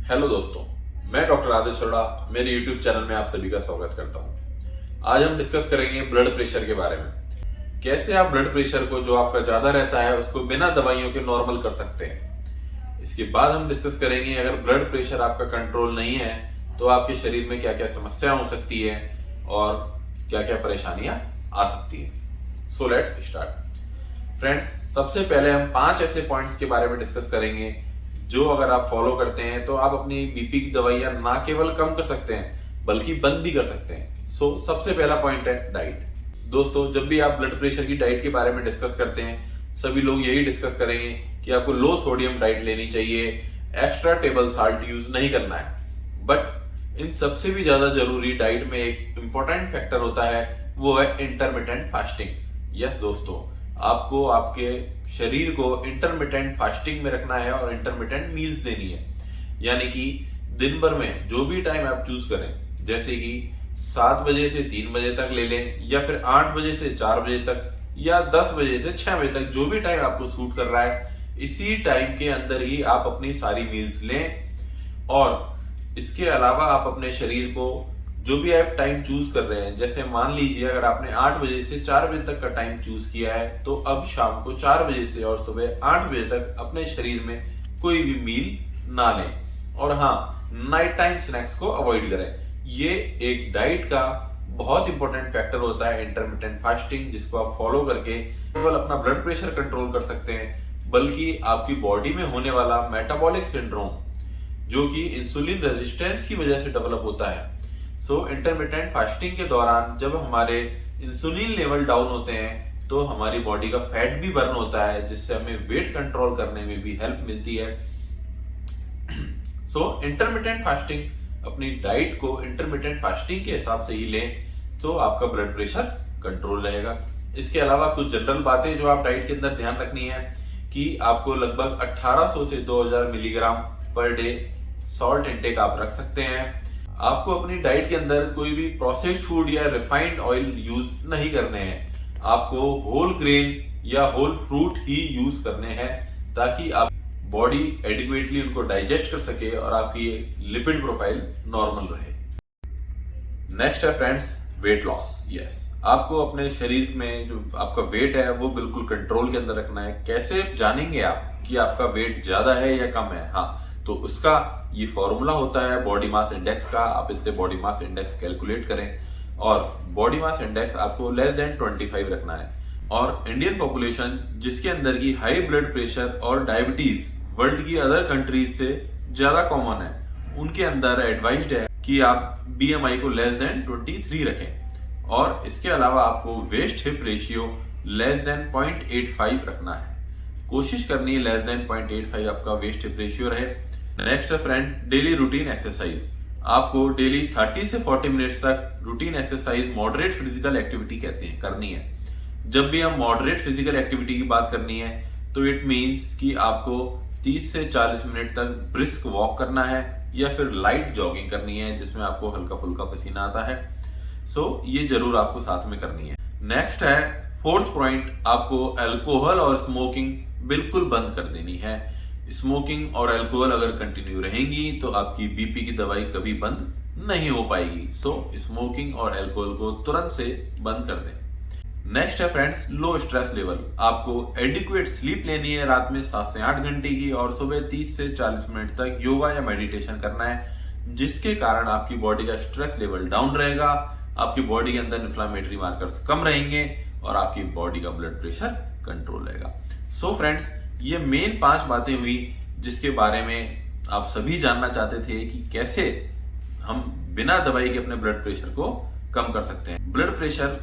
Hello दोस्तों, मैं doctor Aditya Arora मेरे यूट्यूब चैनल में आप सभी का स्वागत करता हूं। आज हम डिस्कस करेंगे ब्लड प्रेशर के बारे में। कैसे आप ब्लड प्रेशर को जो आपका ज्यादा रहता है उसको बिना दवाइयों के नॉर्मल कर सकते हैं। इसके बाद हम डिस्कस करेंगे अगर ब्लड प्रेशर आपका कंट्रोल नहीं है तो आपके शरीर में क्या क्या समस्या हो सकती है और क्या क्या परेशानियां आ सकती है। So let's start. फ्रेंड्स, सबसे पहले हम 5 ऐसे पॉइंट्स के बारे में डिस्कस करेंगे जो अगर आप फॉलो करते हैं तो आप अपनी बीपी की दवाइयां ना केवल कम कर सकते हैं बल्कि बंद भी कर सकते हैं। सबसे पहला पॉइंट है डाइट। दोस्तों, जब भी आप ब्लड प्रेशर की डाइट के बारे में डिस्कस करते हैं सभी लोग यही डिस्कस करेंगे कि आपको लो सोडियम डाइट लेनी चाहिए, एक्स्ट्रा टेबल साल्ट यूज नहीं करना है। बट इन सबसे भी ज्यादा जरूरी डाइट में एक इंपॉर्टेंट फैक्टर होता है, वो है इंटरमिटेंट फास्टिंग। यस दोस्तों, आपको आपके शरीर को इंटरमिटेंट फास्टिंग में रखना है और इंटरमिटेंट मील्स देनी है। यानी कि दिन भर में जो भी टाइम आप चूज करें, जैसे कि 7 बजे से 3 बजे तक ले लें, या फिर 8 बजे से 4 बजे तक, या 10 बजे से 6 बजे तक, जो भी टाइम आपको सूट कर रहा है इसी टाइम के अंदर ही आप अपनी सारी मील्स लें। और इसके अलावा आप अपने शरीर को जो भी आप टाइम चूज कर रहे हैं, जैसे मान लीजिए अगर आपने 8 बजे से 4 बजे तक का टाइम चूज किया है तो अब शाम को 4 बजे से और सुबह 8 बजे तक अपने शरीर में कोई भी मील ना लें। और हाँ, नाइट टाइम स्नैक्स को अवॉइड करें। ये एक डाइट का बहुत इंपॉर्टेंट फैक्टर होता है इंटरमिटेंट फास्टिंग, जिसको आप फॉलो करके केवल अपना ब्लड प्रेशर कंट्रोल कर सकते हैं बल्कि आपकी बॉडी में होने वाला मेटाबॉलिक सिंड्रोम, जो कि इंसुलिन रेजिस्टेंस की वजह से डेवलप होता है। इंटरमिटेंट फास्टिंग के दौरान जब हमारे इंसुलिन लेवल डाउन होते हैं तो हमारी बॉडी का फैट भी बर्न होता है, जिससे हमें वेट कंट्रोल करने में भी हेल्प मिलती है। इंटरमिटेंट फास्टिंग, अपनी डाइट को इंटरमिटेंट फास्टिंग के हिसाब से ही लें तो आपका ब्लड प्रेशर कंट्रोल रहेगा। इसके अलावा कुछ जनरल बातें जो आप डाइट के अंदर ध्यान रखनी है कि आपको लगभग 1800 से 2000 milligram per day salt intake आप रख सकते हैं। आपको अपनी डाइट के अंदर कोई भी प्रोसेस्ड फूड या रिफाइंड ऑयल यूज नहीं करने हैं। आपको होल ग्रेन या होल फ्रूट ही यूज करने हैं ताकि आप बॉडी एडिक्वेटली उनको डाइजेस्ट कर सके और आपकी लिपिड प्रोफाइल नॉर्मल रहे। नेक्स्ट है फ्रेंड्स, वेट लॉस। यस, आपको अपने शरीर में जो आपका वेट है वो बिल्कुल कंट्रोल के अंदर रखना है। कैसे जानेंगे आप कि आपका वेट ज्यादा है या कम है? हाँ, तो उसका ये फॉर्मूला होता है बॉडी मास इंडेक्स का। आप इससे बॉडी मास इंडेक्स कैलकुलेट करें और बॉडी मास इंडेक्स आपको लेस देन 25 रखना है। और इंडियन पॉपुलेशन जिसके अंदर की हाई ब्लड प्रेशर और डायबिटीज वर्ल्ड की अदर कंट्रीज से ज्यादा कॉमन है, उनके अंदर एडवाइज्ड है कि आप बीएमआई को लेस देन 23 रखें। और इसके अलावा आपको waist hip ratio less than 0.85 रखना है। कोशिश करनी है लेस देन 0.85 आपका वेस्ट हिप रेशियो रहे। नेक्स्ट है फ्रेंड, डेली रूटीन एक्सरसाइज। आपको डेली 30 से 40 मिनट्स तक routine exercise, moderate physical activity कहते हैं, करनी है। जब भी हम मॉडरेट फिजिकल एक्टिविटी की बात करनी है तो इट मींस कि आपको 30 से 40 मिनट तक ब्रिस्क वॉक करना है या फिर लाइट जॉगिंग करनी है जिसमें आपको हल्का फुल्का पसीना आता है। ये जरूर आपको साथ में करनी है। नेक्स्ट है फोर्थ पॉइंट, आपको अल्कोहल और स्मोकिंग बिल्कुल बंद कर देनी है। स्मोकिंग और अल्कोहल अगर कंटिन्यू रहेंगी तो आपकी बीपी की दवाई कभी बंद नहीं हो पाएगी। स्मोकिंग और अल्कोहल को तुरंत से बंद कर दें। नेक्स्ट है फ्रेंड्स, लो स्ट्रेस लेवल। आपको एडिक्वेट स्लीप लेनी है रात में 7 से 8 घंटे की, और सुबह 30 से 40 मिनट तक योगा या मेडिटेशन करना है, जिसके कारण आपकी बॉडी का स्ट्रेस लेवल डाउन रहेगा, आपकी बॉडी के अंदर इन्फ्लामेटरी मार्कर्स कम रहेंगे और आपकी बॉडी का ब्लड प्रेशर कंट्रोल रहेगा। फ्रेंड्स, ये मेन 5 बातें हुई जिसके बारे में आप सभी जानना चाहते थे कि कैसे हम बिना दवाई के अपने ब्लड प्रेशर को कम कर सकते हैं। ब्लड प्रेशर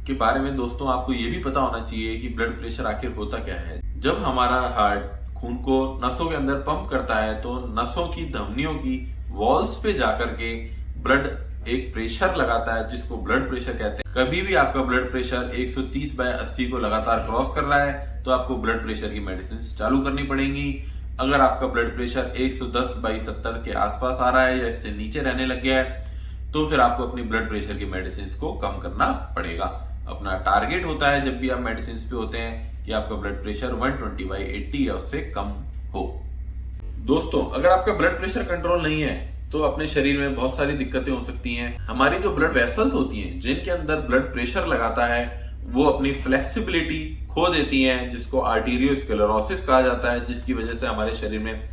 के बारे में दोस्तों आपको ये भी पता होना चाहिए कि ब्लड प्रेशर आखिर होता क्या है। जब हमारा हार्ट खून को नसों के अंदर पंप करता है तो नसों की धमनियों की वॉल्स पे जाकर के ब्लड एक प्रेशर लगाता है जिसको ब्लड प्रेशर कहते हैं। कभी भी आपका ब्लड प्रेशर 130/80 को लगातार क्रॉस कर रहा है तो आपको ब्लड प्रेशर की मेडिसिन चालू करनी पड़ेंगी। अगर आपका ब्लड प्रेशर 110/70 के आसपास आ रहा है या इससे नीचे रहने लग गया है तो फिर आपको अपनी ब्लड प्रेशर की मेडिसिन को कम करना पड़ेगा। अपना टारगेट होता है जब भी आप मेडिसिन पे होते हैं कि आपका ब्लड प्रेशर 120/80 या उससे कम हो। दोस्तों, अगर आपका ब्लड प्रेशर कंट्रोल नहीं है तो अपने शरीर में बहुत सारी दिक्कतें हो सकती हैं। हमारी जो ब्लड वेसल्स होती हैं जिनके अंदर ब्लड प्रेशर लगाता है वो अपनी फ्लेक्सिबिलिटी खो देती हैं, जिसको आर्टेरियोस्क्लेरोसिस कहा जाता है, जिसकी वजह से हमारे शरीर में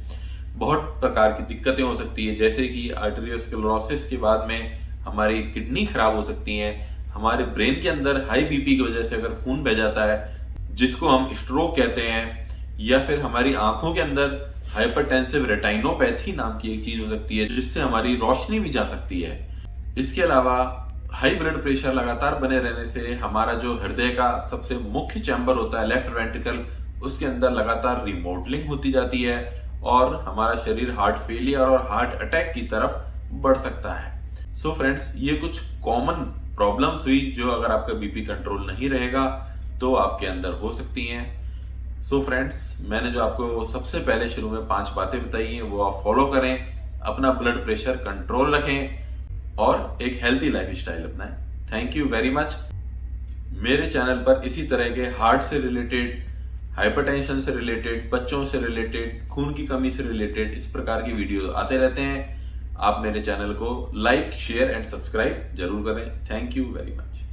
बहुत प्रकार की दिक्कतें हो सकती है। जैसे कि आर्टेरियोस्क्लेरोसिस के बाद में हमारी किडनी खराब हो सकती है, हमारे ब्रेन के अंदर हाई बीपी की वजह से अगर खून बह जाता है जिसको हम स्ट्रोक कहते हैं, या फिर हमारी आंखों के अंदर हाइपरटेंसिव रेटाइनोपैथी नाम की एक चीज हो सकती है जिससे हमारी रोशनी भी जा सकती है। इसके अलावा हाई ब्लड प्रेशर लगातार बने रहने से हमारा जो हृदय का सबसे मुख्य चैम्बर होता है लेफ्ट वेंट्रिकल, उसके अंदर लगातार रिमॉडलिंग होती जाती है और हमारा शरीर हार्ट फेलियर और हार्ट अटैक की तरफ बढ़ सकता है। सो फ्रेंड्स, ये कुछ कॉमन प्रॉब्लम्स हुई जो अगर आपका बीपी कंट्रोल नहीं रहेगा तो आपके अंदर हो सकती हैं। सो फ्रेंड्स, मैंने जो आपको सबसे पहले शुरू में 5 बातें बताई हैं वो आप फॉलो करें, अपना ब्लड प्रेशर कंट्रोल रखें और एक हेल्थी लाइफस्टाइल अपनाएं। Thank you very much. मेरे चैनल पर इसी तरह के हार्ट से रिलेटेड, हाइपरटेंशन से रिलेटेड, बच्चों से रिलेटेड, खून की कमी से रिलेटेड इस प्रकार की वीडियो आते रहते हैं। आप मेरे चैनल को लाइक, शेयर एंड सब्सक्राइब जरूर करें। Thank you very much.